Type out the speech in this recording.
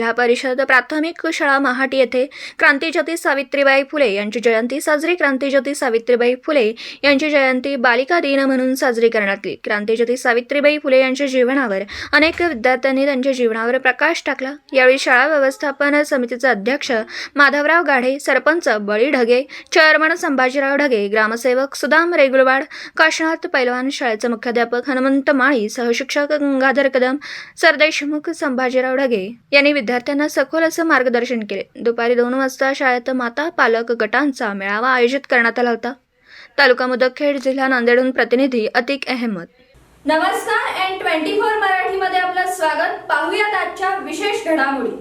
जिल्हा परिषद प्राथमिक शाळा महाटी येथे क्रांतीज्योती सावित्रीबाई फुले यांची जयंती साजरी। क्रांतीज्योती सावित्रीबाई फुले यांची जयंती बालिका दिन म्हणून साजरी करण्यात आली। क्रांतीज्योती सावित्रीबाई फुले यांच्या जीवनावर अनेक विद्यार्थ्यांनी त्यांच्या जीवनावर प्रकाश टाकला। यावेळी शाळा व्यवस्थापन समितीचे अध्यक्ष माधवराव गाढे, सरपंच बळी ढगे, चेअरमन संभाजीराव ढगे, ग्रामसेवक सुदाम रेगुलवाड, काशीनाथ पैलवान, शाळेचे मुख्याध्यापक हनुमंत माळी, सहशिक्षक गंगाधर कदम, सरदेशमुख, संभाजीराव ढगे यांनी विद्यार्थ्यांना सखोल असं मार्गदर्शन केले। दुपारी 2 वाजता शाळेत माता पालक गटांचा मेळावा आयोजित करण्यात आला होता। तालुका मुदखेड, जिल्हा नांदेडहून प्रतिनिधी अतिक अहमद। नमस्कार, N24 मराठीमध्ये आपलं स्वागत। पाहूयात आजच्या विशेष घडामोडी।